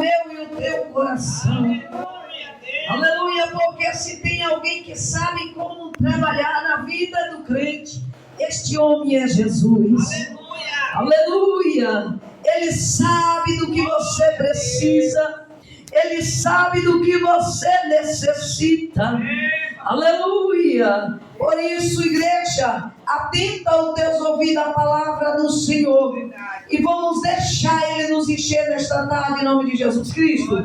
meu e o teu coração. Aleluia, porque se tem alguém que sabe como trabalhar na vida do crente, este homem é Jesus. Aleluia. Ele sabe do que você precisa. Ele sabe do que você necessita. Aleluia. Por isso, igreja, atenta os teus ouvidos à palavra do Senhor. E vamos deixar Ele nos encher nesta tarde, em nome de Jesus Cristo.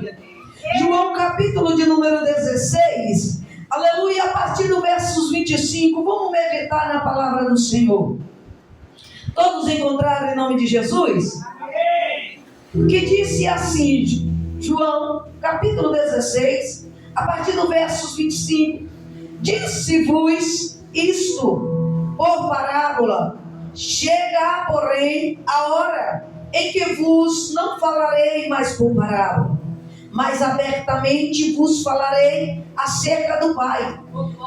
João capítulo de número 16. Aleluia, a partir do versos 25. Vamos meditar na palavra do Senhor. Todos encontraram em nome de Jesus? Amém. Que disse assim, João capítulo 16, a partir do versos 25. Disse-vos isto por parábola. Chega, porém, a hora em que vos não falarei mais por parábola, mas abertamente vos falarei acerca do Pai.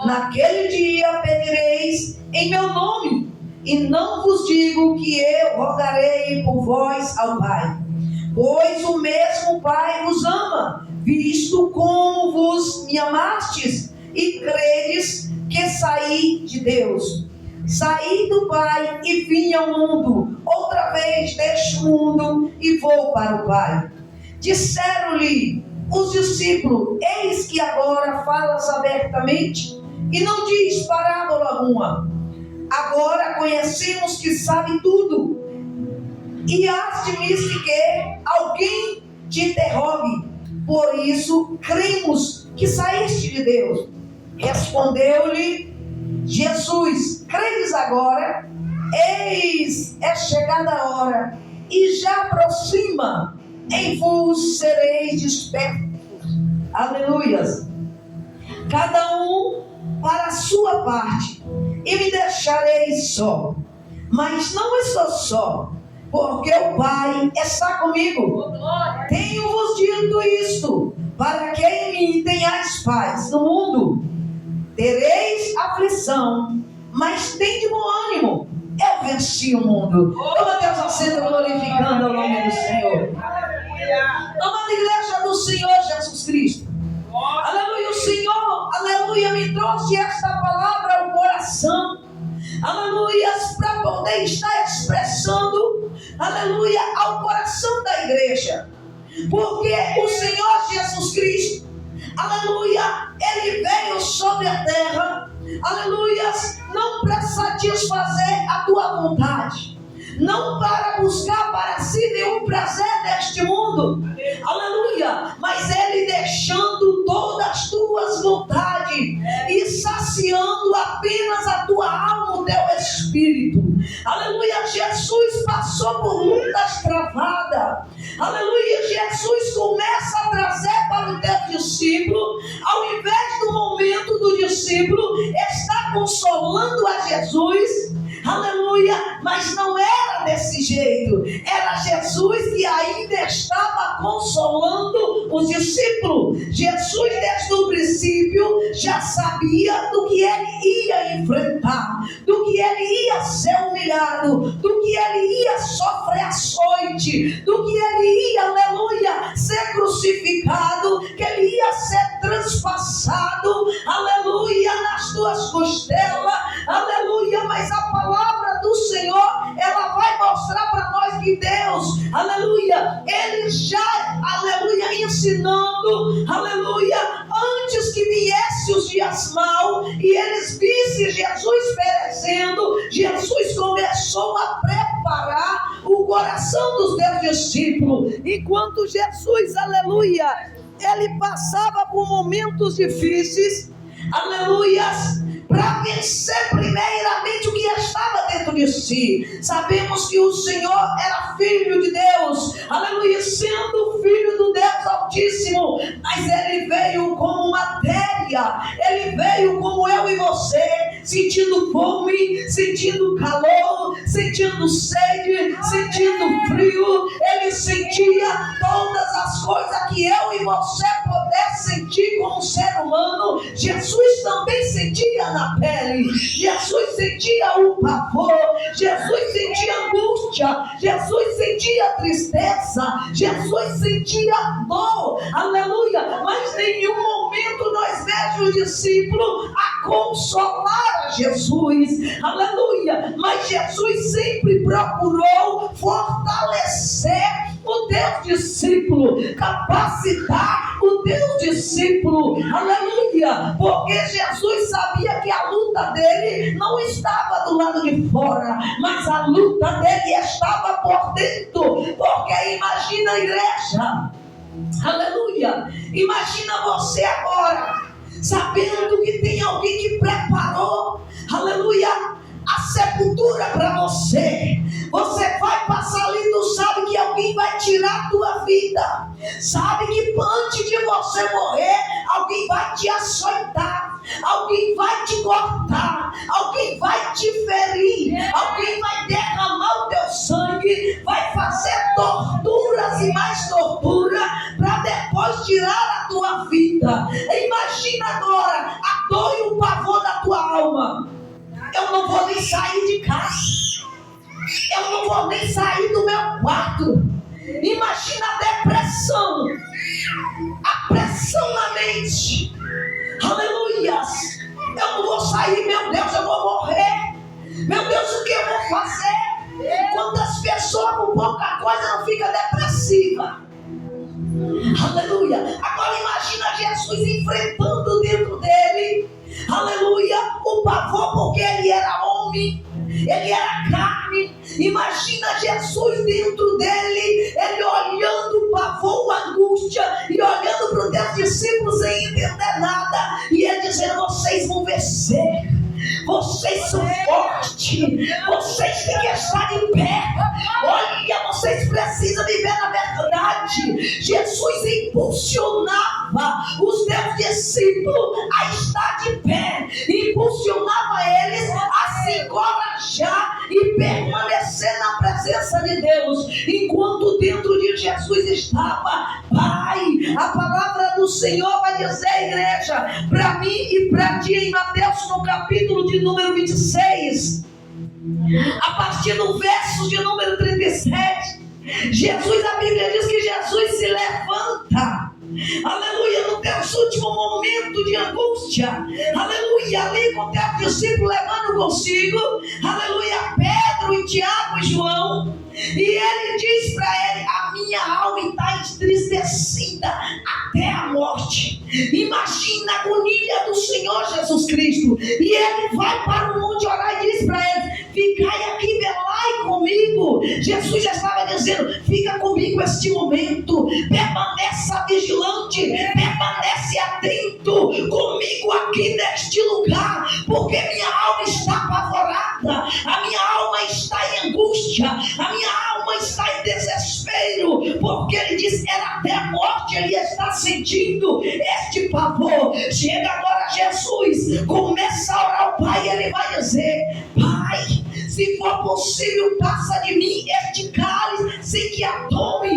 Naquele dia pedireis em meu nome, e não vos digo que eu rogarei por vós ao Pai, pois o mesmo Pai vos ama, visto como vos me amastes e credes que saí de Deus. Saí do Pai e vim ao mundo, outra vez deixo o mundo e vou para o Pai. Disseram-lhe os discípulos: eis que agora falas abertamente e não diz parábola alguma. Agora conhecemos que sabe tudo, e has de mister que alguém te interrogue. Por isso cremos que saíste de Deus. Respondeu-lhe Jesus: credes agora? Eis é chegada a hora, e já aproxima, em vos sereis despertos. Aleluias. Cada um para a sua parte, e me deixareis só. Mas não estou só, porque o Pai está comigo. Tenho-vos dito isto, para que em mim tenhais paz. No mundo tereis aflição, mas tende bom ânimo. Eu venci o mundo. Toma Deus assenta glorificando o nome do Senhor. Amada igreja do Senhor Jesus Cristo. Aleluia, o Senhor, aleluia, me trouxe esta palavra ao coração. Aleluia, para poder estar expressando, aleluia, ao coração da igreja. Porque o Senhor Jesus Cristo, aleluia, Ele veio sobre a terra, aleluia, não para satisfazer a tua vontade, não para buscar para si nenhum prazer deste mundo, aleluia, mas Ele deixando todas as tuas vontades e saciando apenas a tua alma, o teu espírito. Aleluia, Jesus passou por lutas travadas. Aleluia, Jesus começa a trazer para o teu discípulo, ao invés do momento do discípulo estar consolando a Jesus. Aleluia, mas não era desse jeito. Era Jesus que ainda estava consolando os discípulos. Jesus desde o princípio já sabia do que ele ia enfrentar, do que ele ia ser humilhado, do que ele ia sofrer açoite, do que ele ia, aleluia, ser crucificado, que ele ia ser transpassado, aleluia, nas tuas costelas, aleluia. Mas a palavra do Senhor, ela vai mostrar para nós que Deus, aleluia, Ele já, aleluia, ensinando, aleluia, antes que viesse os dias maus e eles vissem Jesus perecendo, Jesus começou a preparar o coração dos seus discípulos. Enquanto Jesus, aleluia, Ele passava por momentos difíceis, aleluias, para vencer primeiramente o que estava dentro de si. Sabemos que o Senhor era filho de Deus, aleluia, sendo filho do Deus Altíssimo, mas Ele veio como matéria, Ele veio como eu e você, sentindo fome, sentindo calor, sentindo sede, sentindo frio. Ele sentia todas as coisas que eu e você pudesse sentir como ser humano, Jesus também sentia na pele. Jesus sentia o pavor, Jesus sentia angústia, Jesus sentia tristeza, Jesus sentia dor, aleluia. Mas em nenhum momento nós vemos o discípulo a consolar a Jesus, aleluia. Mas Jesus sempre procurou fortalecer o teu discípulo, capacitar o teu discípulo, aleluia, porque Jesus sabia que a luta dele não estava do lado de fora, mas a luta dele estava por dentro. Porque imagina a igreja, aleluia, imagina você agora, sabendo que tem alguém que preparou, aleluia, a sepultura para você. Você vai passar ali, tu sabe que alguém vai tirar a tua vida, sabe que antes de você morrer, alguém vai te açoitar, alguém vai te cortar, alguém vai te ferir, alguém vai derramar o teu sangue, vai fazer torturas e mais tortura para depois tirar a tua vida. Imagina agora a dor e o pavor da tua alma. Eu não vou nem sair de casa, eu não vou nem sair do meu quarto. Imagina a depressão, a pressão na mente, aleluias. Eu não vou sair, meu Deus, eu vou morrer, meu Deus, o que eu vou fazer? Quantas pessoas com pouca coisa não ficam depressivas, aleluia. Agora imagina Jesus enfrentando dentro dele, aleluia, o pavor, porque ele era homem, ele era carne. Imagina Jesus dentro dele, ele olhando o pavor, a angústia, e olhando para os teus discípulos sem entender nada, e ele dizendo: vocês vão vencer, vocês são fortes, vocês têm que estar de pé, olha, vocês precisam viver na verdade. Jesus impulsionava os teus discípulos a estar de pé, impulsionava eles a se encorajar e permanecer na presença de Deus, enquanto dentro de Jesus estava Pai. A palavra do Senhor vai dizer, igreja, para mim e para ti, em Mateus no capítulo de número 26, a partir do verso de número 37, Jesus, a Bíblia diz que Jesus se levanta, aleluia, no teu último momento de angústia, aleluia, ali com o teu discípulo levando consigo, aleluia, Pedro e Tiago e João, e ele diz para ele: a minha alma está entristecida até a morte. Imagina a agonia do Senhor Jesus Cristo, e ele vai para o monte orar e diz para eles: ficai aqui, velai comigo. Jesus já estava dizendo: fica comigo este momento, permaneça vigilante, permanece atento comigo aqui neste lugar, porque minha alma está apavorada, a minha alma está em angústia, a minha alma está em desespero, porque ele disse: era até a morte, ele está sentindo este pavor. Chega agora Jesus, começa a orar ao Pai, ele vai dizer: Pai, se for possível, passa de mim este cálice sem que a tome.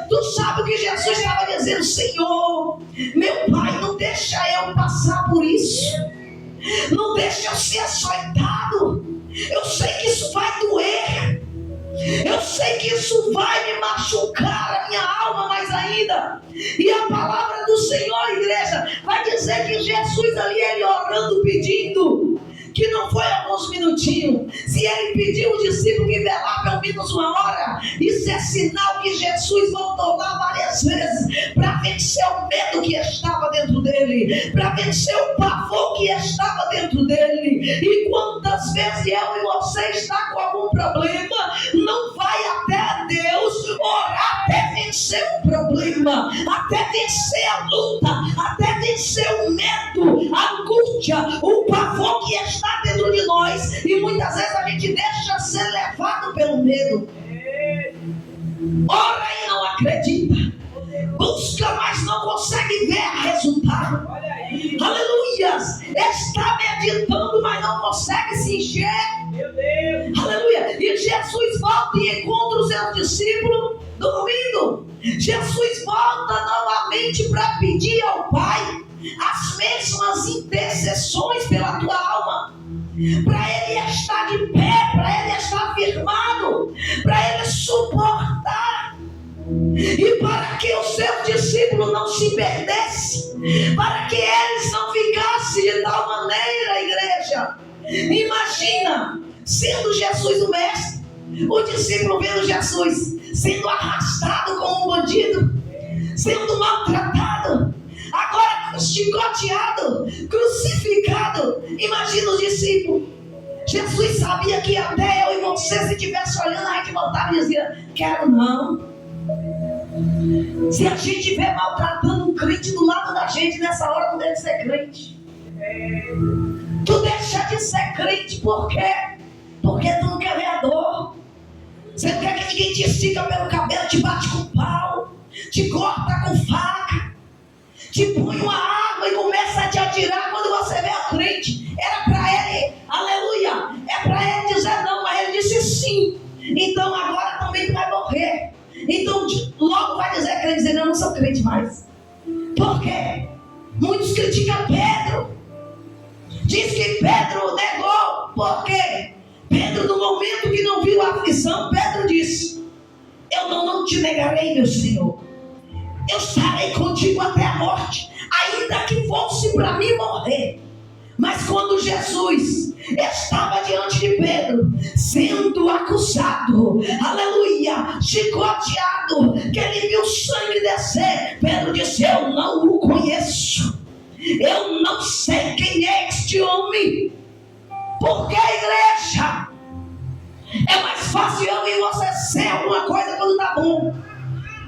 Tu sabe o que Jesus estava dizendo? Senhor, meu Pai, não deixa eu passar por isso, não deixa eu ser açoitado. Eu sei que isso vai doer, eu sei que isso vai me machucar a minha alma mais ainda. E a palavra do Senhor, igreja, vai dizer que Jesus ali, ele orando, pedindo, que não foi alguns minutinhos. Se ele pediu o discípulo que velar pelo menos uma hora, isso é sinal que Jesus voltou lá várias vezes para vencer o medo que estava dentro dele, para vencer o pavor que estava dentro dele. E quantas vezes eu e você está com algum problema, não vai até Deus orar até vencer o problema, até vencer a luta, até vencer o medo, a angústia, o pavor que está dentro de nós. E muitas vezes a gente deixa ser levado pelo medo, ora e não acredita, busca mas não consegue ver resultado, aleluias, está meditando mas não consegue se encher, aleluia. E Jesus volta e encontra os seus discípulos dormindo. Jesus volta novamente justamente para pedir ao Pai as mesmas intercessões pela tua alma, para Ele estar de pé, para Ele estar firmado, para Ele suportar, e para que os seus discípulos não se perdessem, para que eles não ficassem de tal maneira, igreja. Imagina, sendo Jesus o mestre, o discípulo vendo Jesus sendo arrastado como um bandido, sendo maltratado, agora chicoteado, crucificado. Imagina os discípulos. Jesus sabia que até eu e você, se estivesse olhando, a gente voltava e dizia: quero não. Se a gente estiver maltratando um crente do lado da gente, nessa hora tu deve ser crente. Tu deixa de ser crente por quê? Porque tu não quer ver a dor. Você não quer que ninguém te estica pelo cabelo, te bate com pau, te corta com faca, te põe uma água e começa a te atirar quando você vê o crente. Era para ele, aleluia, é para ele dizer não, mas ele disse sim. Então agora também vai morrer. Então logo vai dizer que ele dizer: não, eu não sou crente mais. Por quê? Muitos criticam Pedro. Diz que Pedro negou. Por quê? Pedro, no momento que não viu a aflição, Pedro disse: eu não te negarei, meu Senhor. Eu estarei contigo até a morte, ainda que fosse para mim morrer. Mas quando Jesus estava diante de Pedro, sendo acusado, aleluia, chicoteado, que ele viu sangue descer, Pedro disse: eu não o conheço, eu não sei quem é este homem. Porque, igreja, é mais fácil eu e você ser alguma coisa quando está bom.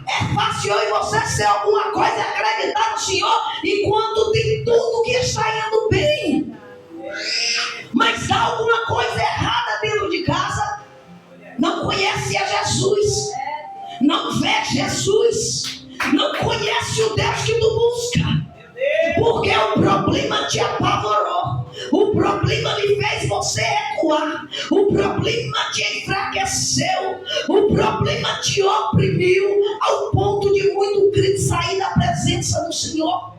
É fácil eu e você ser alguma coisa e acreditar no Senhor enquanto tem tudo que está indo bem. Mas há alguma coisa errada dentro de casa. Não conhece a Jesus, não vê Jesus, não conhece o Deus que tu busca. Porque o problema te apavorou, o problema lhe fez você recuar, o problema te enfraqueceu, o problema te oprimiu ao ponto de muito crente sair da presença do Senhor.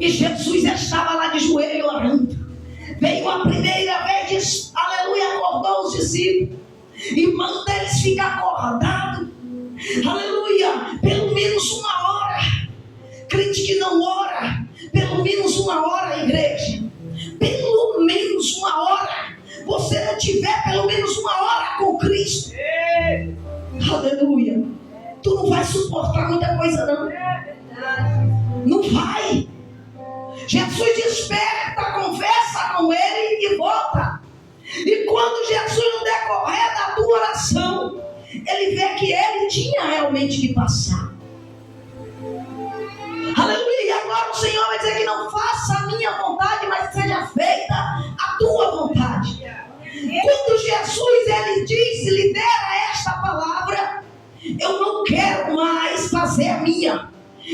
E Jesus estava lá de joelho orando. Veio a primeira vez, diz, aleluia, acordou os discípulos e manda eles ficar acordados, aleluia, pelo menos uma hora. Crente que não ora, pelo menos uma hora, igreja, pelo menos uma hora. Você não tiver pelo menos uma hora com Cristo, aleluia, tu não vai suportar muita coisa não. Não vai. Jesus desperta, conversa com ele e volta. E quando Jesus, no decorrer da tua oração, ele vê que ele tinha realmente que passar. Aleluia. E agora o Senhor vai dizer que não faça a minha vontade, mas seja feita a tua vontade. Quando Jesus, ele diz, lidera esta palavra: eu não quero mais fazer a minha.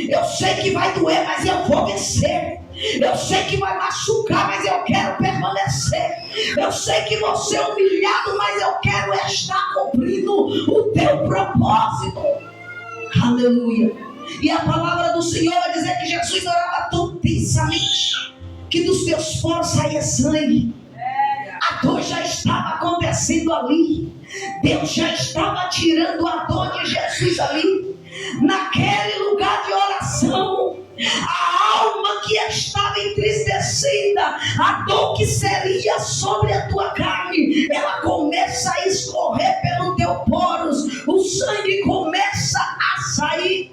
Eu sei que vai doer, mas eu vou vencer. Eu sei que vai machucar, mas eu quero permanecer. Eu sei que vou ser humilhado, mas eu quero estar cumprindo o teu propósito. Aleluia. E a palavra do Senhor vai dizer que Jesus orava tão intensamente que dos teus poros saía sangue. A dor já estava acontecendo ali. Deus já estava tirando a dor de Jesus ali. Naquele lugar de oração, a alma que estava entristecida, a dor que seria sobre a tua carne, ela começa a escorrer pelo teu poros, o sangue começa a sair.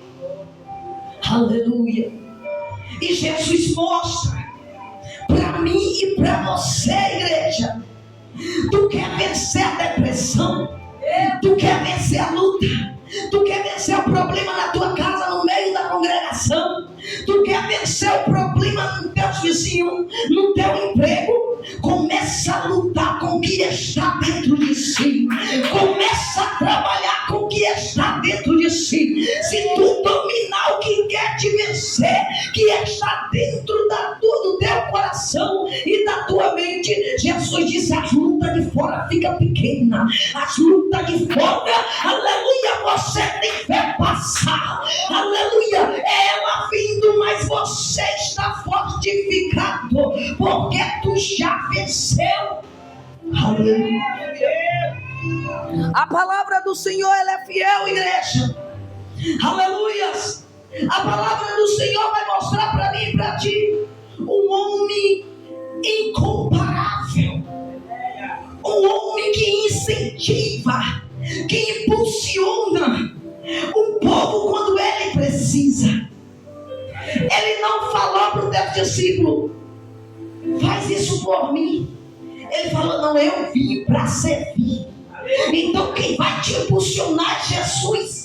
Aleluia. E Jesus mostra para mim e para você, igreja: tu quer vencer a depressão, tu quer vencer a luta, tu quer vencer o problema na tua casa, no meio da congregação, tu quer vencer o problema no teu vizinho, no teu emprego, começa a lutar com o que está dentro de si, começa a trabalhar com o que está dentro de si. Se tu dominar o que quer te vencer, que está dentro do teu coração e da tua mente, Jesus disse: as lutas de fora ficam pequenas, as lutas de fora, aleluia, você tem fé passar, aleluia, justificado, porque tu já venceu. Aleluia. A palavra do Senhor, ela é fiel, igreja. Aleluias. A palavra do Senhor vai mostrar para mim e para ti um homem incomparável, um homem que incentiva, que impulsiona o povo quando ele precisa. Ele não falou para o teu discípulo: faz isso por mim. Ele falou: não, eu vim para servir. Então quem vai te impulsionar é Jesus.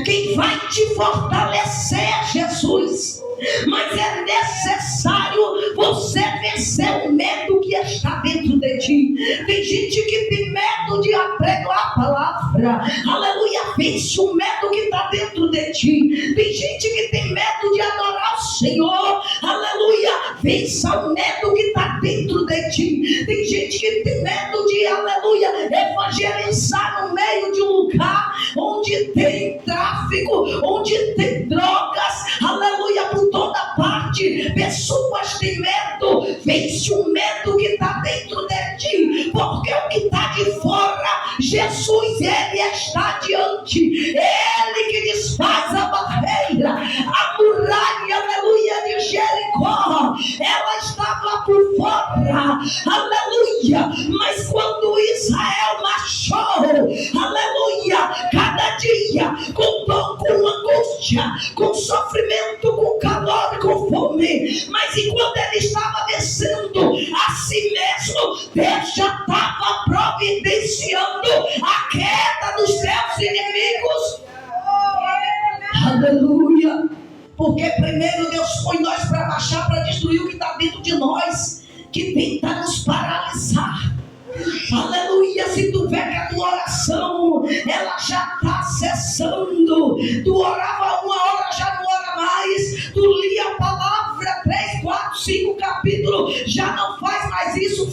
Quem vai te fortalecer é Jesus. Mas é necessário você vencer o medo que está dentro de ti. Tem gente que tem medo de pregar a palavra. Aleluia, vence o medo que está dentro de ti. Tem gente que tem medo de adorar o Senhor. Aleluia, vença o medo que está dentro de ti. Tem gente que tem medo de, aleluia, evangelizar no meio de um lugar onde tem tráfico, onde tem drogas, aleluia, por toda parte. Pessoas têm medo. Vence o medo que está dentro de ti, porque o que está de fora, Jesus, ele está diante. Ele que desfaz a barreira, a muralha, aleluia, de Jericó, ela estava por fora, aleluia. Mas quando Israel marchou, aleluia, cada dia com dor, com angústia, com sofrimento, com calor, com fome, mas enquanto ele estava vencendo a si mesmo, Deus já estava providenciando a queda dos seus inimigos. Aleluia. Porque primeiro Deus põe nós para baixar, para destruir o que está dentro de nós, que tenta nos paralisar. Aleluia. Se tu vê que a tua oração, ela já está cessando, tu orava 1 hora, já não ora mais, tu lia a palavra 3, 4, 5 capítulos, já não faz mais isso.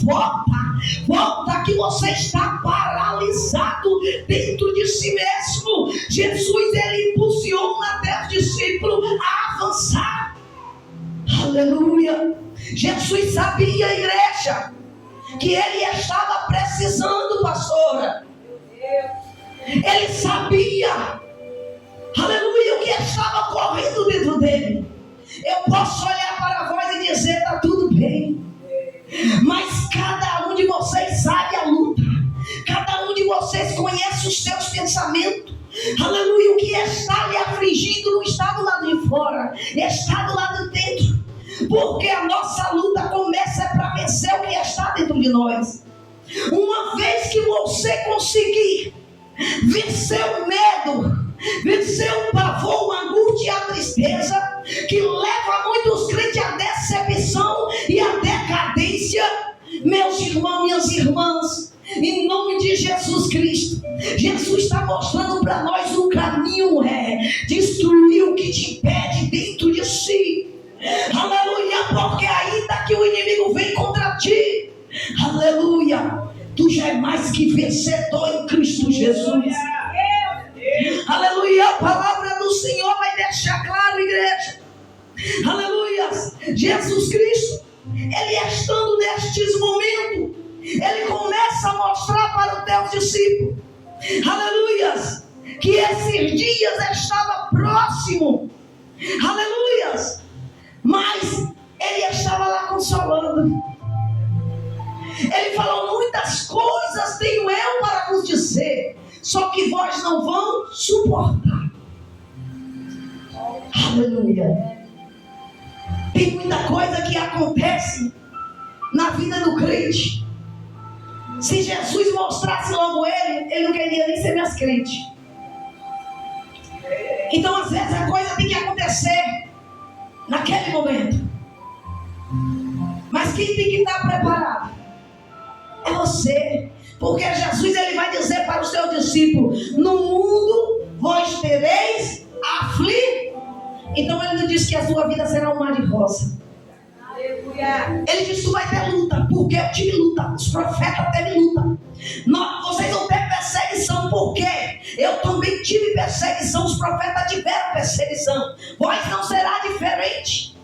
Volta que você está paralisado dentro de si mesmo. Jesus, ele impulsiona até os discípulos a avançar. Aleluia. Jesus sabia, igreja, que ele estava precisando, pastora. Ele sabia, aleluia, o que estava correndo dentro dele. Eu posso olhar para vós e dizer: está tudo bem. Mas cada um de vocês sabe a luta. Cada um de vocês conhece os seus pensamentos. Aleluia, o que está lhe afligindo não está do lado de fora, está do lado de dentro. Porque a nossa luta começa para vencer o que está dentro de nós. Uma vez que você conseguir vencer o medo, vencer o pavor, a angústia e a tristeza, que leva muitos crentes à decepção e à decadência, meus irmãos, minhas irmãs, em nome de Jesus Cristo, Jesus está mostrando para nós o caminho, destruir o que te impede dentro de si. Aleluia, porque ainda que o inimigo vem contra ti, aleluia, tu já é mais que vencedor em Cristo Jesus. Aleluia, a palavra do Senhor vai deixar claro, igreja. Aleluia, Jesus Cristo, ele estando nestes momentos, ele começa a mostrar para os teus discípulos, aleluia, que esses dias estava próximo, aleluia. Mas ele estava lá consolando. Ele falou: muitas coisas tenho eu para vos dizer, só que vós não vão suportar. Aleluia. Tem muita coisa que acontece na vida do crente. Se Jesus mostrasse logo ele não queria nem ser mais crente. Então às vezes a coisa tem que acontecer naquele momento. Mas quem tem que estar preparado é você. Porque Jesus, ele vai dizer para os seus discípulos: no mundo vós tereis aflição. Então ele não diz que a sua vida será um mar de rosa. Ele diz: tu vai ter luta. Porque eu tive luta. Os profetas teve luta. Vocês vão ter perseguição. Porque eu também tive perseguição. Os profetas tiveram perseguição. Vós não será diferente.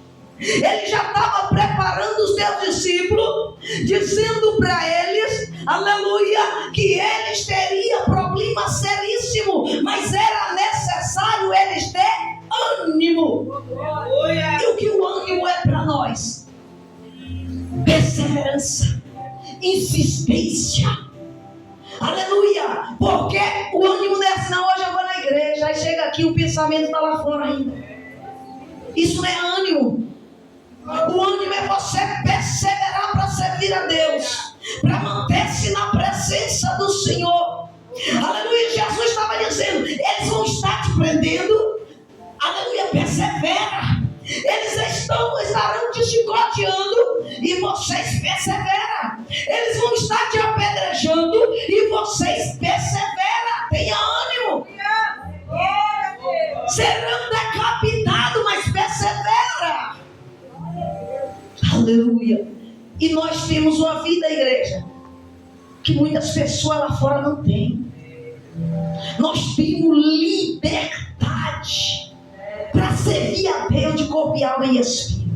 Ele já estava preparando os seus discípulos, dizendo para eles, aleluia, que eles teriam problema seríssimo, mas era necessário eles ter ânimo. E o que o ânimo é para nós? Perseverança, insistência. Aleluia. Porque o ânimo não é assim, não, hoje eu vou na igreja, aí chega aqui, o pensamento está lá fora ainda. Isso não é ânimo. O ânimo é você perseverar para servir a Deus, para manter-se na presença do Senhor. Aleluia. Jesus estava dizendo, eles vão estar te prendendo. Aleluia, persevera. Eles estarão te chicoteando e vocês perseveram. Eles vão estar te apedrejando e vocês perseveram. Tenha ânimo. Serão decapitados, mas persevera. Aleluia. E nós temos uma vida, igreja, que muitas pessoas lá fora não têm. Nós temos liberdade para servir a Deus de corpo e alma e espírito.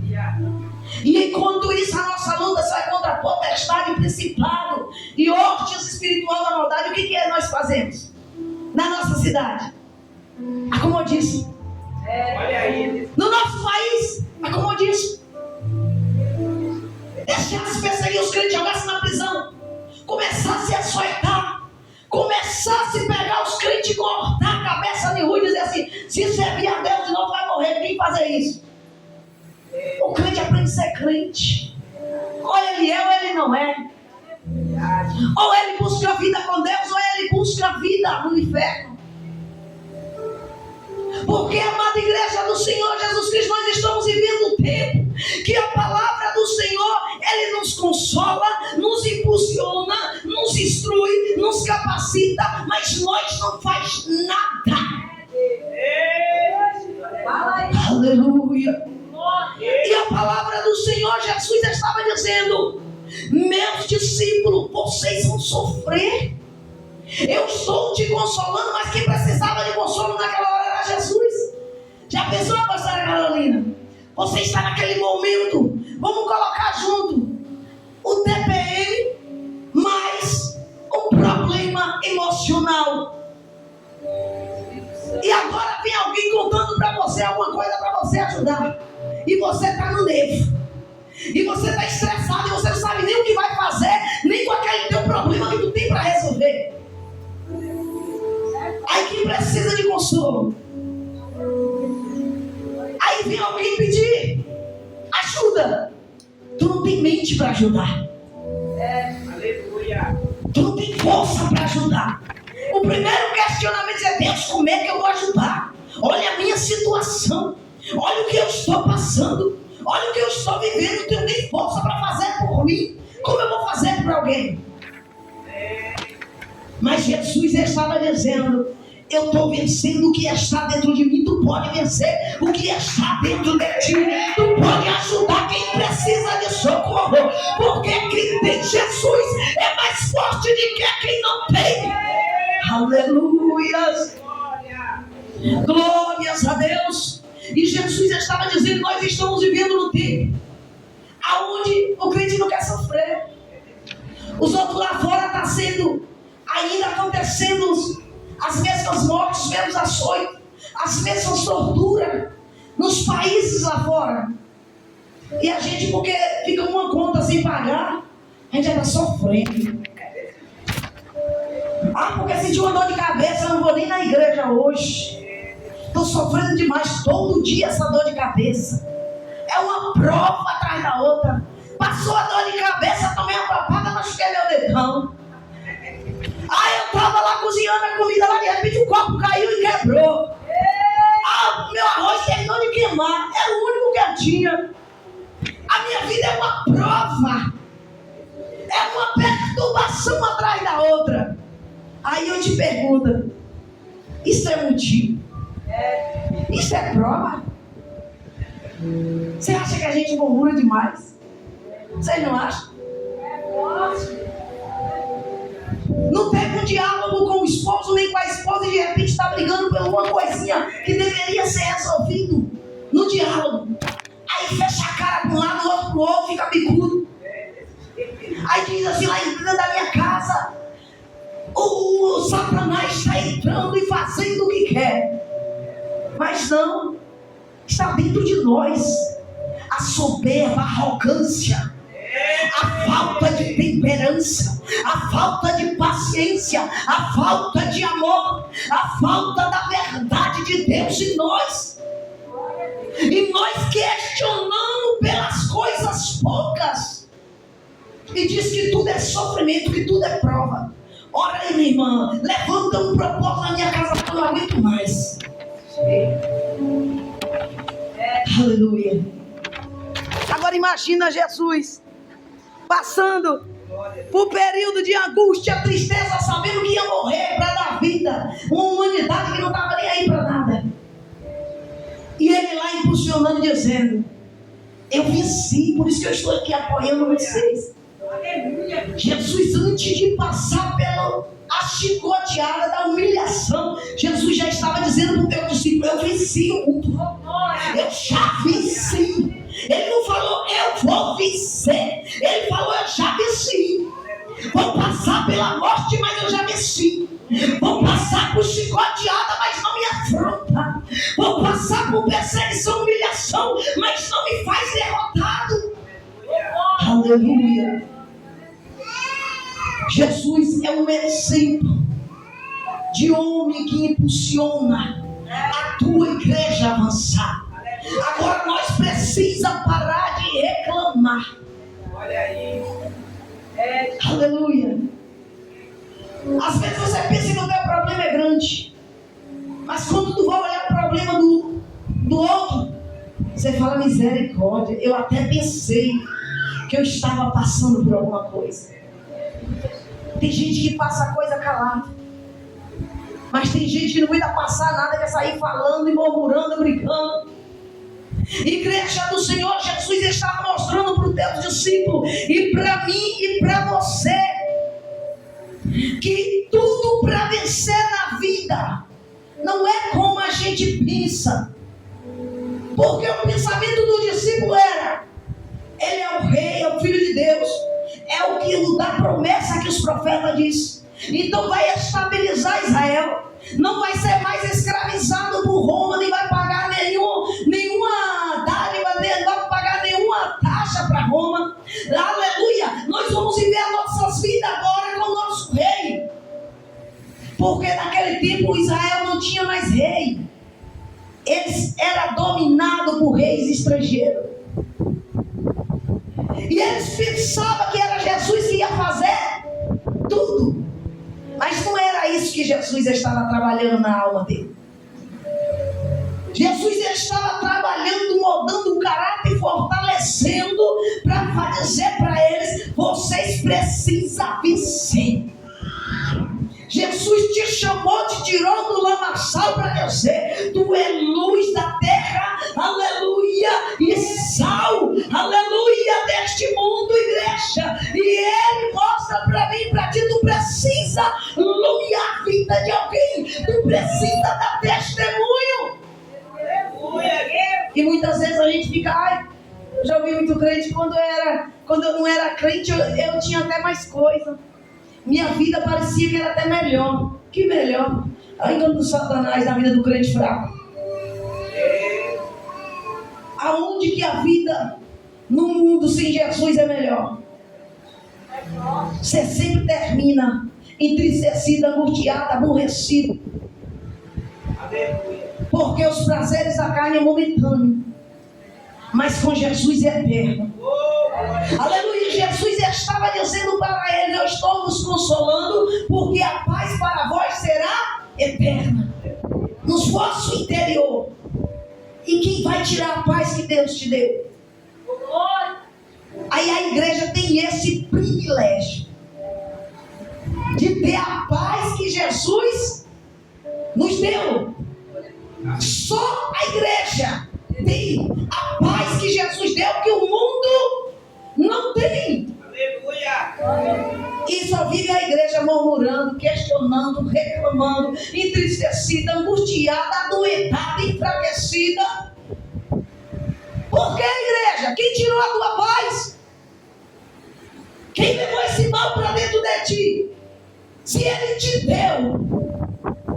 E enquanto isso, a nossa luta sai contra a potestade, principado e hostes espiritual da maldade. O que é nós fazemos na nossa cidade? Acomodice. No nosso país, acomodice. Deixasse perseguir os crentes, jogasse na prisão, começasse a açoitar, começasse a pegar os crentes e cortar a cabeça de rua e dizer assim: se servir a Deus de novo vai morrer. Quem fazer isso? O crente aprende a ser crente. Ou ele é ou ele não é. Ou ele busca a vida com Deus ou ele busca a vida no inferno. Porque, amada igreja do Senhor Jesus Cristo, nós estamos vivendo um tempo que a palavra do Senhor, Ele nos consola, nos impulsiona, nos instrui, nos capacita, mas nós não faz nada. Aleluia. E a palavra do Senhor Jesus estava dizendo: meus discípulos, vocês vão sofrer. Eu estou te consolando, mas quem precisava de consolo naquela hora era Jesus. Já pensou, pastora Carolina? Você está naquele momento, vamos colocar junto o TPM mais o problema emocional. E agora vem alguém contando para você alguma coisa para você ajudar. E você está no nervo. E você está estressado e você não sabe nem o que vai fazer, nem com aquele teu problema que tu tem para resolver. Aí quem precisa de consolo? Aí vem alguém pedir ajuda. Tu não tem mente para ajudar. Aleluia. Tu não tem força para ajudar. O primeiro questionamento é: Deus, como é que eu vou ajudar? Olha a minha situação. Olha o que eu estou passando. Olha o que eu estou vivendo. Não tenho nem força para fazer por mim. Como eu vou fazer por alguém? Mas Jesus estava dizendo: eu estou vencendo o que está dentro de mim. Tu pode vencer o que está dentro de ti. Tu pode ajudar quem precisa de socorro. Porque quem tem Jesus é mais forte do que quem não tem. Aleluias. Glórias a Deus. E Jesus estava dizendo: nós estamos vivendo no tempo aonde o crente não quer sofrer. Os outros lá fora estão sendo ainda acontecendo as mesmas mortes, os mesmos açoites, as mesmas torturas nos países lá fora. E a gente, porque fica uma conta sem pagar, a gente já está sofrendo. Porque senti uma dor de cabeça, eu não vou nem na igreja hoje. Estou sofrendo demais todo dia essa dor de cabeça. É uma prova atrás da outra. Passou a dor de cabeça, tomei uma papada, machuquei meu dedão. Aí eu estava lá cozinhando a comida, lá de repente o copo caiu e quebrou. Meu arroz terminou de queimar. Era o único que eu tinha. A minha vida é uma prova. É uma perturbação atrás da outra. Aí eu te pergunto: isso é motivo? Isso é prova? Você acha que a gente murmura demais? Vocês não acham? Não teve um diálogo com o esposo nem com a esposa e de repente está brigando por uma coisinha que deveria ser resolvido no diálogo. Aí fecha a diz assim, lá dentro da minha casa, o Satanás está entrando e fazendo o que quer. Mas não, está dentro de nós a soberba, a arrogância, a falta de temperança, a falta de paciência, a falta de amor, a falta da verdade de Deus em nós. E nós questionamos pelas coisas poucas. E diz que tudo é sofrimento, que tudo é prova. Ora aí, minha irmã, levanta um propósito na minha casa, que eu não aguento mais. Aleluia. Agora imagina Jesus passando por período de angústia, tristeza, sabendo que ia morrer para dar vida. Uma humanidade que não estava nem aí para nada. E ele lá impulsionando, dizendo: eu venci, por isso que eu estou aqui apoiando vocês. Jesus, antes de passar pela chicoteada da humilhação, Jesus já estava dizendo para o teu discípulo: eu venci o mundo. Eu já venci. Ele não falou, eu vou vencer. Ele falou, eu já venci. Vou passar pela morte, mas eu já venci. Vou passar por chicoteada, mas não me afronta. Vou passar por perseguição, humilhação, mas não me faz derrotado. Aleluia. Jesus é um exemplo de homem que impulsiona a tua igreja a avançar. Agora nós precisamos parar de reclamar. Olha aí. Aleluia. Às vezes você pensa que o teu problema é grande, mas quando tu vai olhar o problema do outro, você fala: misericórdia, eu até pensei que eu estava passando por alguma coisa. Tem gente que passa coisa calada, mas tem gente que não aguenta passar nada, quer sair falando e murmurando, brincando. Igreja do Senhor, Jesus está mostrando para o teu discípulo e para mim e para você que tudo para vencer na vida não é como a gente pensa. Porque o pensamento do discípulo era: ele é o rei, é o filho de Deus, é o que da promessa que os profetas dizem. Então vai estabilizar Israel, não vai ser mais escravizado por Roma, nem vai pagar nenhuma dádiva, nem vai pagar nenhuma taxa para Roma. Aleluia. Nós vamos viver as nossas vidas agora com o nosso rei, porque naquele tempo Israel não tinha mais rei. Eles eram dominados por reis estrangeiros, e eles pensavam que era Jesus que ia fazer tudo. Mas não era isso que Jesus estava trabalhando na alma dele. Jesus estava trabalhando, moldando o caráter, fortalecendo, para dizer para eles: vocês precisam vencer. Jesus te chamou, te tirou do lamaçal para dizer: tu é luz da terra, aleluia, e sal, aleluia, deste mundo, igreja. E ele mostra para mim, para ti: tu precisa iluminar a vida de alguém, tu precisa dar testemunho. E muitas vezes a gente fica: eu já ouvi muito crente, quando eu não era crente, eu tinha até mais coisa. Minha vida parecia que era até melhor. Que melhor? Aí quando o Satanás na vida do crente fraco. Aonde que a vida no mundo sem Jesus é melhor? Você sempre termina entristecido, angustiado, aborrecido. Porque os prazeres da carne é momentâneo, mas com Jesus é eterno. Aleluia. Jesus estava dizendo para eles: eu estou vos consolando, porque a paz para vós será eterna, no vosso interior. E quem vai tirar a paz que Deus te deu? Aí a igreja tem esse privilégio de ter a paz que Jesus nos deu. Só a igreja tem a paz que Jesus deu, que o mundo não tem. Aleluia. E só vive a igreja murmurando, questionando, reclamando, entristecida, angustiada, adoentada, enfraquecida. Por que, igreja? Quem tirou a tua paz? Quem levou esse mal para dentro de ti? Se Ele te deu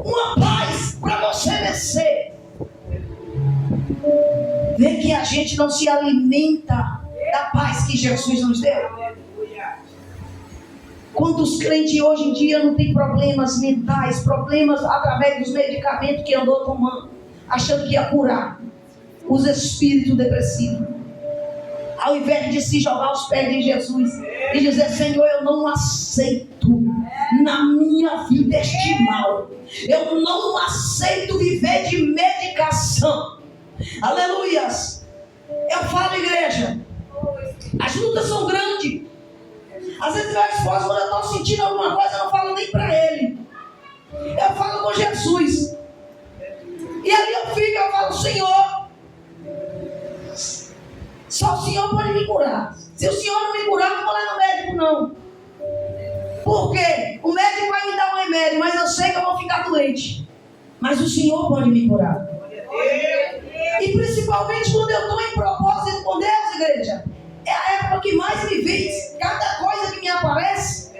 uma paz para você vencer, vê que a gente não se alimenta da paz que Jesus nos deu. Quantos crentes hoje em dia não têm problemas mentais, problemas através dos medicamentos que andou tomando, achando que ia curar os espíritos depressivos, ao invés de se jogar aos pés de Jesus e dizer: Senhor, eu não aceito na minha vida este mal, eu não aceito viver de medicação. Aleluias. Eu falo, igreja, as lutas são grandes. Às vezes meu esposo, quando eu estou sentindo alguma coisa, eu não falo nem para ele, eu falo com Jesus. E ali eu falo: Senhor, só o Senhor pode me curar. Se o Senhor não me curar, não vou lá no médico não. Por quê? O médico vai me dar um remédio, mas eu sei que eu vou ficar doente. Mas o Senhor pode me curar. E principalmente quando eu estou em propósito com Deus, igreja, é a época que mais me vem cada coisa que me aparece.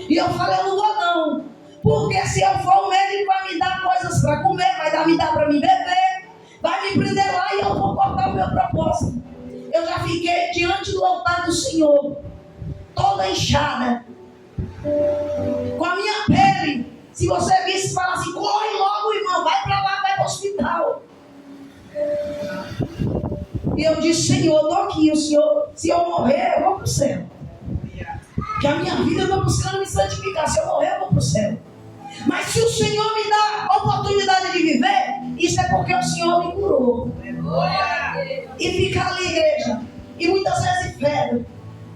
E eu falo: eu não vou não. Porque se eu for, o médico vai me dar coisas para comer, vai me dar para me beber, vai me prender lá e eu vou cortar o meu propósito. Eu já fiquei diante do altar do Senhor, toda inchada, com a minha pele. Se você visse, fala assim: corre logo, irmão, vai para lá, vai para o hospital. E eu disse: Senhor, eu estou aqui, o Senhor, se eu morrer, eu vou para o céu. Que a minha vida eu estou buscando me santificar. Se eu morrer, eu vou para o céu. Mas se o Senhor me dá a oportunidade de viver, isso é porque o Senhor me curou. E fica ali, igreja, e muitas vezes febre,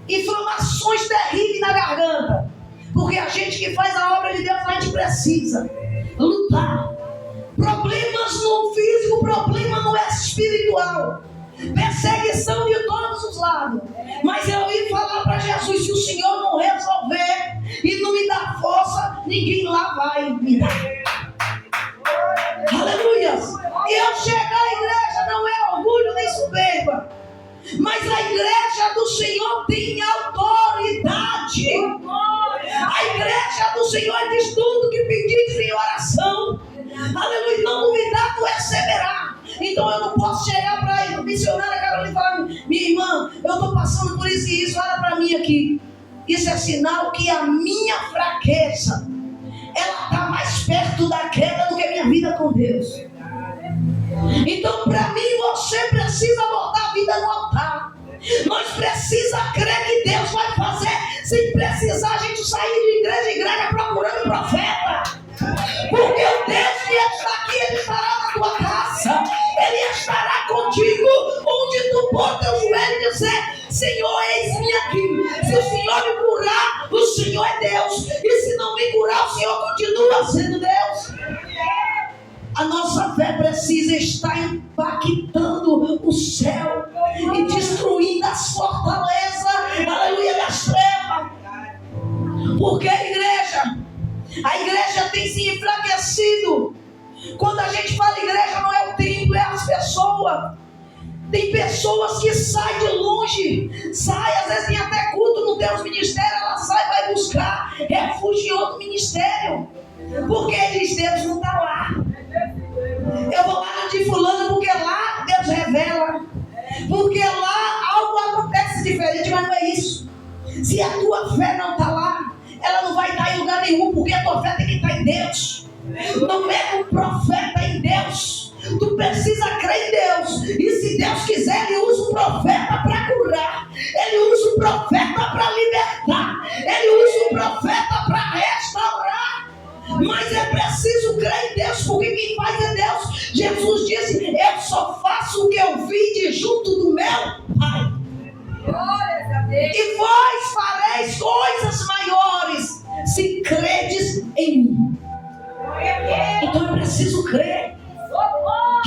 inflamações terríveis na garganta, porque a gente que faz a obra de Deus, a gente precisa lutar. Problemas no físico, problema no espiritual, perseguição de todos os lados. Mas eu ia falar para Jesus: se o Senhor não resolver e não me dar força, ninguém lá vai me dar. Aleluia. E eu chegar à igreja não é orgulho nem soberba, mas a igreja do Senhor tem autoridade. A igreja do Senhor diz: tudo que pedis em oração, aleluia, não duvidar, tu receberá. Então eu não posso chegar para a missionária Carolina e falar: minha irmã, eu estou passando por isso e isso, olha para mim aqui. Isso é sinal que a minha fraqueza, ela está mais perto da queda do que a minha vida com Deus. Então, para mim, você precisa botar a vida no altar. Nós precisamos crer que Deus vai fazer, sem precisar a gente sair de igreja em igreja procurando profeta. Porque o Deus que está aqui, Ele estará na tua casa, Ele estará contigo, onde tu pôr teu joelho e dizer: Senhor, eis-me aqui. Se o Senhor me curar, o Senhor é Deus. E se não me curar, o Senhor continua sendo Deus. A nossa fé precisa estar impactando o céu e destruindo as fortalezas, aleluia, das trevas. Porque a igreja tem se enfraquecido. Quando a gente fala igreja, não é o templo, é as pessoas. Tem pessoas que saem de longe, às vezes tem até culto no Deus ministério, ela sai, vai buscar refúgio em outro ministério, porque diz: Deus não está lá. Eu vou lá no de fulano porque lá Deus revela, porque lá algo acontece diferente. Mas não é isso. Se a tua fé não está lá, ela não vai estar em lugar nenhum, porque a tua fé tem que estar em Deus. Não é um profeta em Deus. Tu precisa crer em Deus. E se Deus quiser, Ele usa um profeta para curar, Ele usa um profeta para libertar, Ele usa um profeta para restaurar. Mas é preciso crer em Deus, porque quem faz é Deus. Jesus disse: eu só faço o que eu vi de junto do meu Pai. E vós fareis coisas maiores se credes em mim. Então é preciso crer.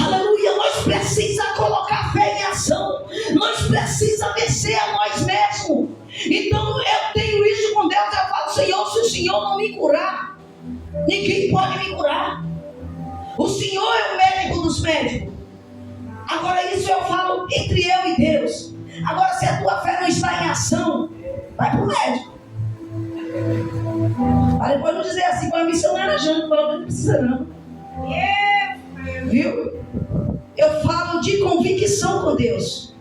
Aleluia. Nós precisamos colocar fé em ação. Nós precisamos vencer a nós mesmos. Então eu tenho isso com Deus. Eu falo: Senhor, se o Senhor não me curar, ninguém pode me curar. O Senhor é o médico dos médicos. Agora isso eu falo entre eu e Deus. Agora, se a tua fé não está em ação, vai para o médico. Para depois não dizer assim, com a missionária Jane, não precisa não. Viu? Eu falo de convicção com Deus.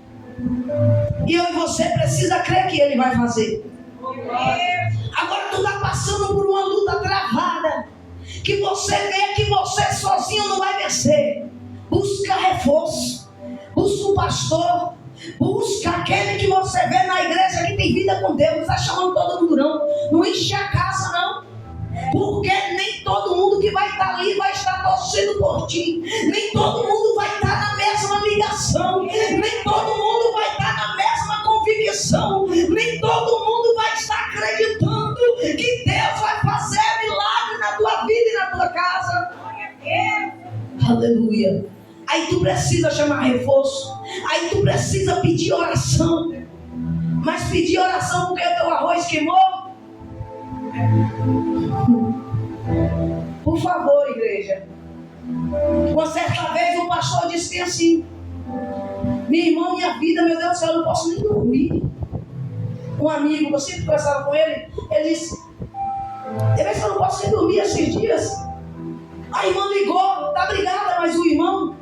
E eu e você precisa crer que Ele vai fazer. Agora tu está passando por uma luta travada, que você vê que você sozinho não vai vencer. Busca reforço. Busca um pastor. Busca aquele que você vê na igreja que tem vida com Deus. Não está chamando todo mundo não. Não enche a casa não. Porque nem todo mundo que vai estar ali vai estar torcendo por ti. Nem todo mundo vai estar na mesma ligação. Nem todo mundo vai estar na mesma convicção. Nem todo mundo vai estar acreditando que Deus vai fazer milagre na tua vida e na tua casa. Aleluia. Aí tu precisa chamar reforço. Aí tu precisa pedir oração. Mas pedir oração porque o teu arroz queimou? Por favor, igreja. Uma certa vez o pastor disse assim: meu irmão, minha vida, meu Deus do céu, eu não posso nem dormir. Um amigo, eu sempre conversava com ele, ele disse: eu não posso nem dormir esses dias. A irmã ligou, tá brigada, mas o irmão,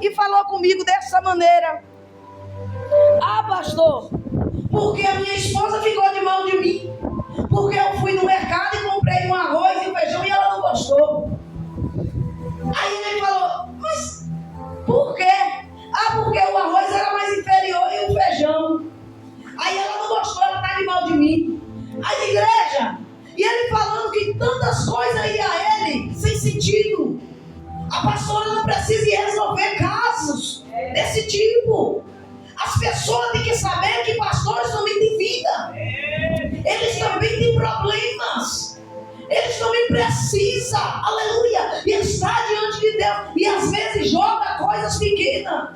e falou comigo dessa maneira: ah, pastor, porque a minha esposa ficou de mal de mim, porque eu fui no mercado e comprei um arroz e um feijão e ela não gostou. Aí ele falou: mas por quê? Ah, porque o arroz era mais inferior e o feijão. Aí ela não gostou, ela tá de mal de mim. Aí igreja, e ele falando que tantas coisas aí a ele, sem sentido. A pastora não precisa ir resolver casos desse tipo. As pessoas têm que saber que pastores também têm vida. Eles também têm problemas. Eles também precisam, aleluia, e estar diante de Deus. E às vezes joga coisas pequenas.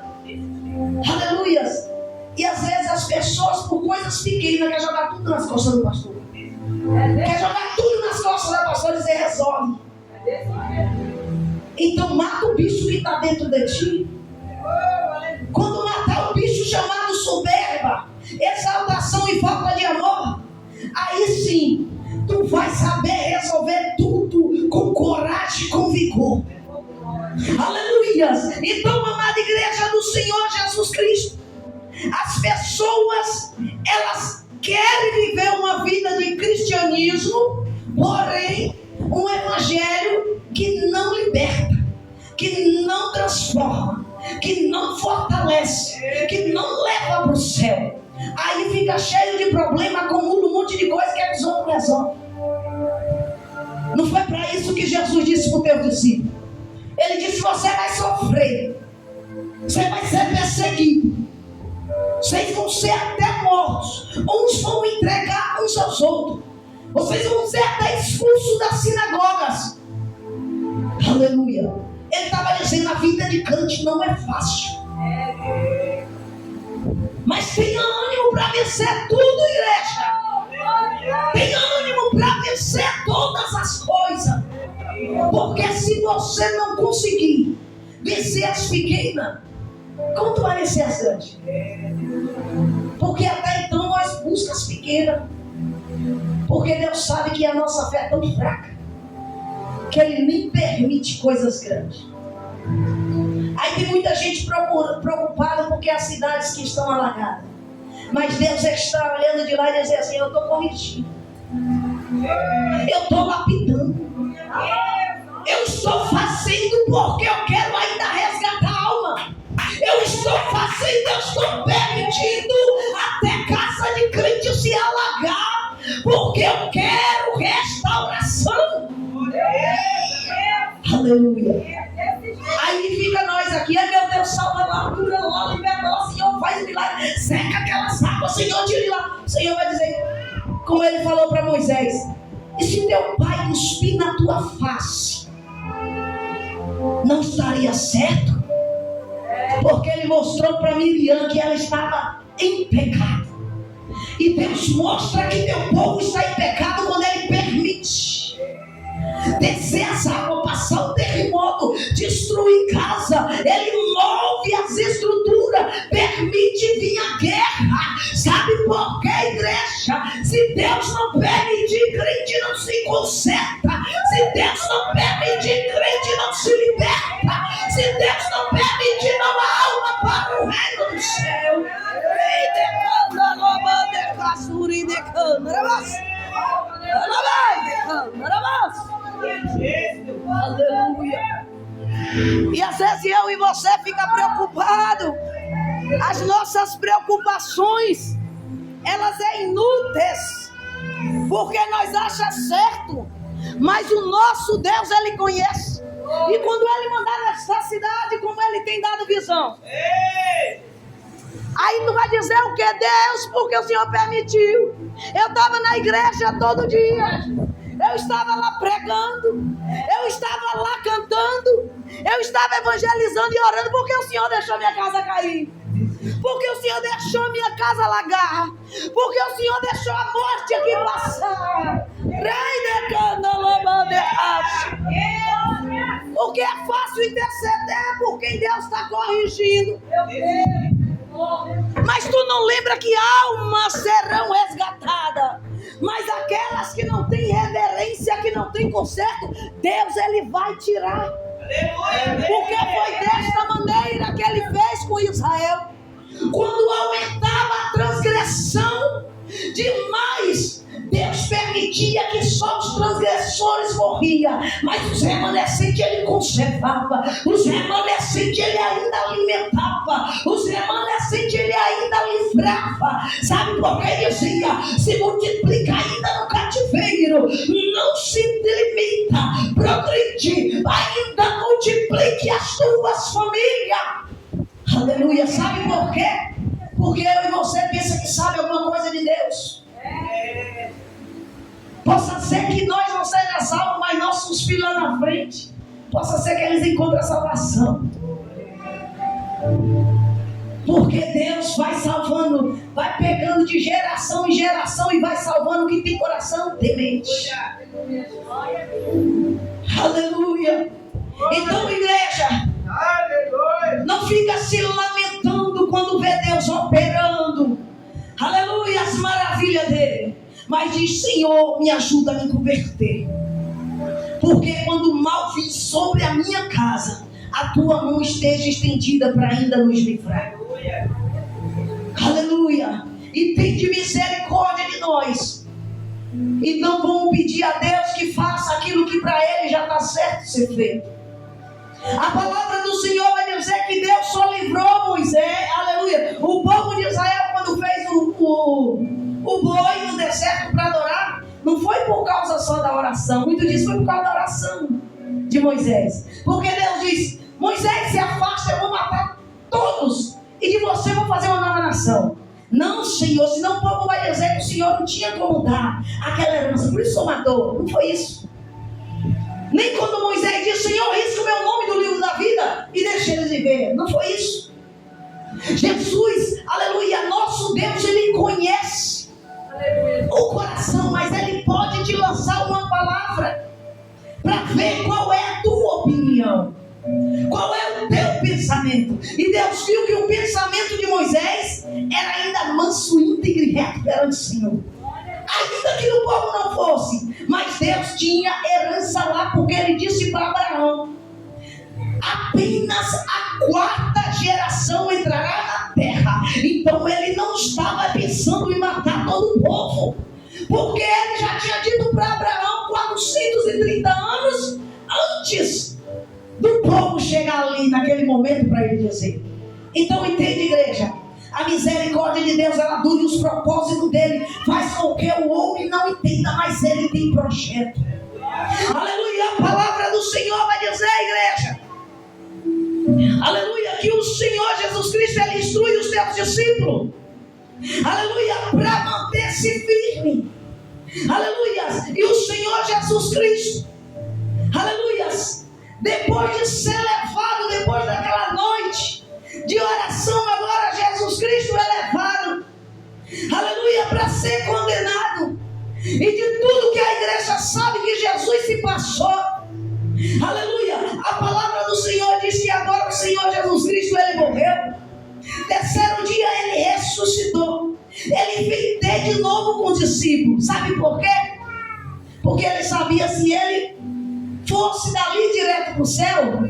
Aleluia. E às vezes as pessoas, por coisas pequenas, querem jogar tudo nas costas do pastor. Quer jogar tudo nas costas da pastora e dizer: resolve. Então mata o bicho que está dentro de ti. Quando matar o bicho chamado soberba, exaltação e falta de amor, aí sim tu vai saber resolver tudo com coragem, com vigor. Aleluia. Então, amada igreja do Senhor Jesus Cristo, as pessoas, elas querem viver uma vida de cristianismo, porém um evangelho que não liberta, que não transforma, que não fortalece, que não leva para o céu. Aí fica cheio de problema, acumula um monte de coisa que é dos outros resolvem. Não foi para isso que Jesus disse para o teu discípulo. Ele disse: você vai sofrer, você vai ser perseguido, vocês vão ser até mortos, uns vão entregar uns aos outros, vocês vão ser até expulsos das sinagogas. Aleluia. Ele estava dizendo: a vida de crente não é fácil. Mas tenha ânimo para vencer tudo, igreja. Tenha ânimo para vencer todas as coisas. Porque se você não conseguir vencer as pequenas, como tu vai vencer as grandes? Porque até então nós buscamos as pequenas. Porque Deus sabe que a nossa fé é tão fraca que Ele nem permite coisas grandes. Aí tem muita gente preocupada porque as cidades que estão alagadas. Mas Deus está olhando de lá e dizendo assim: eu estou corrigindo, eu estou lapidando, eu estou fazendo porque eu quero ainda resgatar a alma. Eu estou fazendo, eu estou permitindo até casa de crente se alagar, porque eu quero restauração. Aleluia. Aí fica nós aqui: ai meu Deus, salva lá, cura lá, liberta lá, Senhor, faz milagre, seca aquelas águas, Senhor, tire lá. O Senhor vai dizer, como Ele falou para Moisés: e se teu pai cuspir na tua face, não estaria certo? Porque Ele mostrou para Miriam que ela estava em pecado. E Deus mostra que teu povo está em pecado quando Ele permite descer as águas, passar o terremoto, destruir casa. Ele move as estruturas, permite vir a guerra. Sabe por quê, igreja? Se Deus não permitir, crente não se consegue. do céu. Ei, decana, loba, decassuri, decana, aleluia. E às vezes eu e você fica preocupado. As nossas preocupações, elas é inúteis, porque nós achamos certo, mas o nosso Deus, Ele conhece. E quando Ele mandar nessa cidade, como Ele tem dado visão, aí tu vai dizer o que? Deus, porque o Senhor permitiu. Eu estava na igreja todo dia, eu estava lá pregando, eu estava lá cantando, eu estava evangelizando e orando, porque o Senhor deixou minha casa cair, porque o Senhor deixou minha casa alagar, porque o Senhor deixou a morte aqui passar. Porque é fácil interceder por quem Deus está corrigindo. Mas tu não lembra que almas serão resgatadas, mas aquelas que não têm reverência, que não têm conserto, Deus Ele vai tirar. Porque foi desta maneira que Ele fez com Israel. Quando aumentava a transgressão demais, Deus permitia que só os transgressores morriam, mas os remanescentes Ele conservava, os remanescentes Ele ainda alimentava, os remanescentes Ele ainda livrava. Sabe por que dizia? Se multiplica ainda no cativeiro, não se limita, progride, ainda multiplique as tuas famílias. Aleluia. Sabe por quê? Porque eu e você pensa que sabe alguma coisa de Deus. Possa ser que nós não sejamos salvos, mas nossos filhos lá na frente, possa ser que eles encontrem a salvação. Porque Deus vai salvando, vai pegando de geração em geração e vai salvando quem tem coração temente. Aleluia. Então, igreja, não fica se lamentando quando vê Deus operando. Aleluia, as maravilhas dele. Mas diz: Senhor, me ajuda a me converter. Porque quando o mal vir sobre a minha casa, a tua mão esteja estendida para ainda nos livrar. Aleluia. E tem de misericórdia de nós. E não vamos pedir a Deus que faça aquilo que para Ele já está certo ser feito. A palavra do Senhor vai dizer que Deus só livrou Moisés, aleluia, o povo de Israel quando fez o boi no deserto para adorar. Não foi por causa só da oração, muito disso foi por causa da oração de Moisés. Porque Deus disse: Moisés, se afasta, eu vou matar todos, e de você eu vou fazer uma nova nação. Não, Senhor, senão o povo vai dizer que o Senhor não tinha como dar aquela herança, por isso o matou. Não foi isso. Nem quando Moisés disse: Senhor, risca o meu nome do livro da vida e deixa eles viver. Não foi isso. Jesus, aleluia, nosso Deus, Ele conhece o coração, mas Ele pode te lançar uma palavra para ver qual é a tua opinião, qual é o teu pensamento. E Deus viu que o pensamento de Moisés era ainda manso, íntegro e reto perante o Senhor. Ainda que o povo não fosse, mas Deus tinha herança lá, porque Ele disse para Abraão: apenas a 4ª geração entrará na terra. Então Ele não estava pensando em matar todo o povo, porque Ele já tinha dito para Abraão 430 anos antes do povo chegar ali naquele momento para Ele dizer. Então entende, igreja? A misericórdia de Deus, ela dura, e os propósitos dele faz com que o homem não entenda, mas ele tem projeto. Aleluia. A palavra do Senhor vai dizer, igreja, aleluia, que o Senhor Jesus Cristo, Ele instrui os seus discípulos, aleluia, para manter-se firme. Aleluia. E o Senhor Jesus Cristo, aleluia, depois de ser levado, depois daquela noite de oração, agora Jesus Cristo é levado, aleluia, para ser condenado. E de tudo que a igreja sabe que Jesus se passou, aleluia, a palavra do Senhor diz que agora o Senhor Jesus Cristo, Ele morreu, terceiro dia Ele ressuscitou, Ele veio ter de novo com os discípulos. Sabe por quê? Porque Ele sabia, se Ele fosse dali direto para o céu,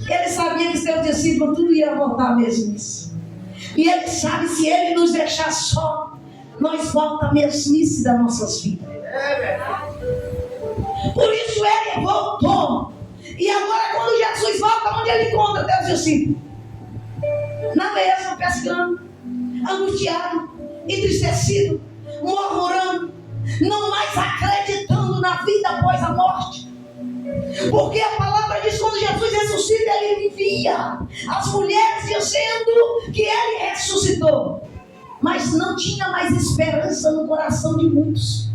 Ele sabia que seus discípulos tudo ia voltar mesmo nisso. E Ele sabe, se Ele nos deixar só, nós volta à mesmice das nossas vidas. Por isso Ele voltou. E agora quando Jesus volta, onde Ele encontra Deus discípulos? Na mesa, pescando, angustiado, entristecido, murmurando, não mais acreditando na vida após a morte. Porque a palavra diz que quando Jesus ressuscita, Ele vivia as mulheres dizendo que Ele ressuscitou. Mas não tinha mais esperança no coração de muitos.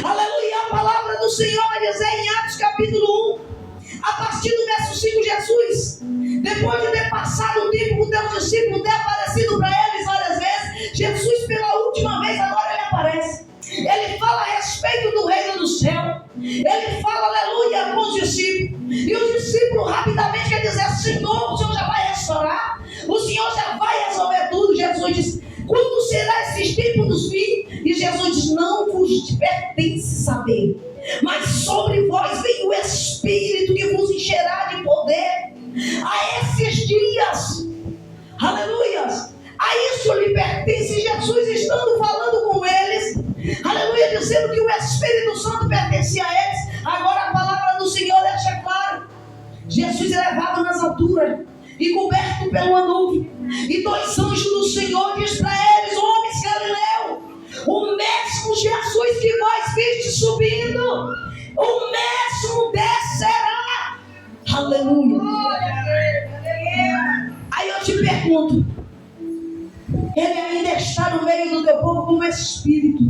Aleluia, a palavra do Senhor vai dizer em Atos capítulo 1, a partir do verso 5, Jesus, depois de ter passado o tempo com seus discípulos, ter aparecido para eles várias vezes, Jesus pela última vez agora Ele aparece. Ele fala a respeito do reino do céu. Ele fala, aleluia, com os discípulos. E os discípulos rapidamente querem dizer: Senhor, o Senhor já vai restaurar, o Senhor já vai resolver tudo. Jesus diz: quando será esses tempos dos fins? E Jesus diz: não vos pertence saber, mas sobre vós vem o Espírito que vos encherá de poder. A esses dias, aleluia, a isso lhe pertence. Jesus estando falando com eles, aleluia, dizendo que o Espírito Santo pertencia a eles. Agora a palavra do Senhor deixa claro: Jesus é levado nas alturas e coberto por uma nuvem, e dois anjos do Senhor diz para eles: homens Galileu, o mesmo Jesus que vós viste subindo, o mesmo descerá. Aleluia. Aí eu te pergunto: Ele ainda está no meio do teu povo como Espírito?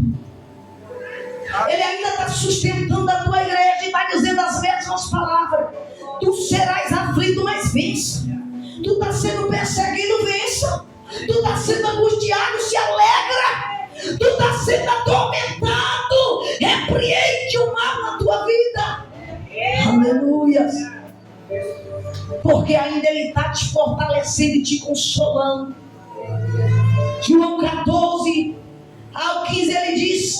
Ele ainda está sustentando a tua igreja e está dizendo as mesmas palavras: tu serás aflito, mas vença. Tu está sendo perseguido, vença. Tu está sendo angustiado, se alegra. Tu está sendo atormentado, repreende o mal na tua vida. Aleluia. Porque ainda Ele está te fortalecendo e te consolando. João 14 ao 15 Ele diz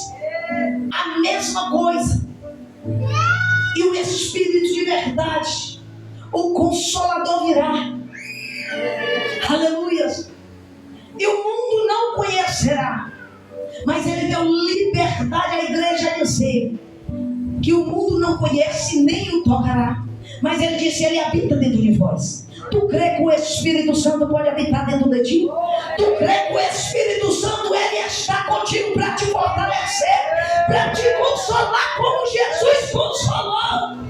a mesma coisa. E o Espírito de verdade, o Consolador, virá. Aleluia. E o mundo não conhecerá, mas Ele deu liberdade à igreja a dizer que o mundo não conhece nem o tocará, mas Ele disse: Ele habita dentro de vós. Tu crê que o Espírito Santo pode habitar dentro de ti? Tu crê que o Espírito Santo Ele está contigo para te fortalecer, para te consolar como Jesus consolou?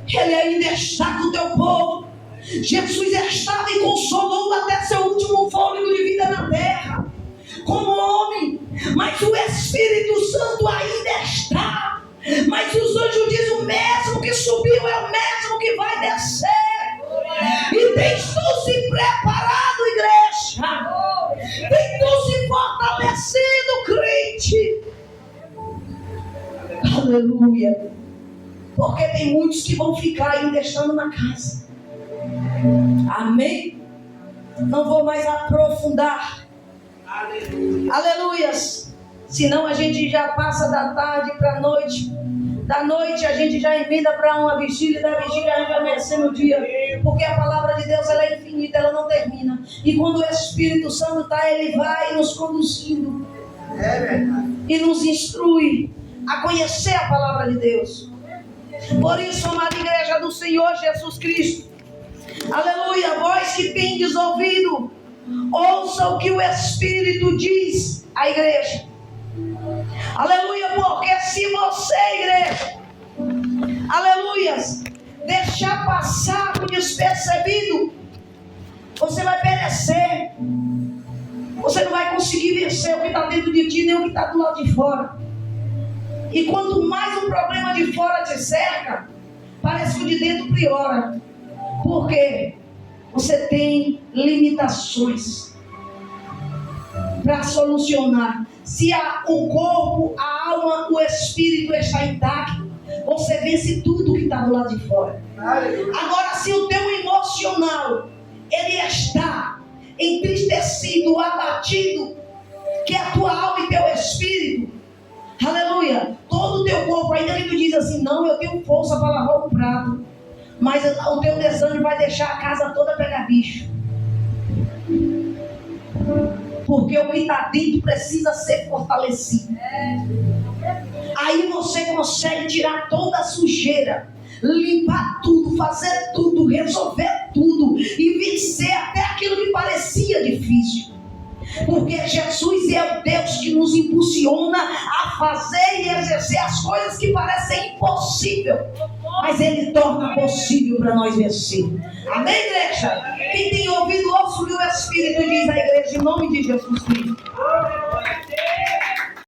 Ele ainda está com o teu povo. Jesus estava e consolou até seu último fôlego de vida na terra, como homem. Mas o Espírito Santo ainda está. Mas os anjos dizem: o mesmo que subiu é o mesmo que vai descer. E tens tu se preparado, igreja? Tens tu se fortalecido, crente? Aleluia. Porque tem muitos que vão ficar ainda estando na casa. Amém? Não vou mais aprofundar. Aleluias. Senão a gente já passa da tarde para a noite. Da noite a gente já emenda para uma vigília. Da vigília a gente vai amanhecer no dia. Porque a palavra de Deus ela é infinita, ela não termina. E quando o Espírito Santo está, Ele vai nos conduzindo. E nos instrui a conhecer a palavra de Deus. Por isso, amada igreja do Senhor Jesus Cristo, aleluia, vós que tendes ouvido, ouça o que o Espírito diz à igreja. Aleluia, porque se você, igreja, aleluia, deixar passar despercebido, você vai perecer. Você não vai conseguir vencer o que está dentro de ti, nem o que está do lado de fora. E quanto mais o problema de fora te cerca, parece que o de dentro piora. Por quê? Você tem limitações para solucionar. Se o corpo, a alma, o espírito está intacto, você vence tudo que está do lado de fora. Agora, se o teu emocional ele está entristecido, abatido, que é a tua alma e teu espírito, aleluia, todo o teu corpo, ainda ele diz assim: não, eu tenho força para lavar um prato. Mas o teu desânimo vai deixar a casa toda pegar bicho. Porque o que está dentro precisa ser fortalecido. Aí você consegue tirar toda a sujeira, limpar tudo, fazer tudo, resolver tudo e vencer até aquilo que parecia difícil. Porque Jesus é o Deus que nos impulsiona a fazer e exercer as coisas que parecem impossíveis, mas Ele torna possível para nós vencer. Amém, igreja? Quem tem ouvido, ouça o que o Espírito diz à igreja em nome de Jesus Cristo.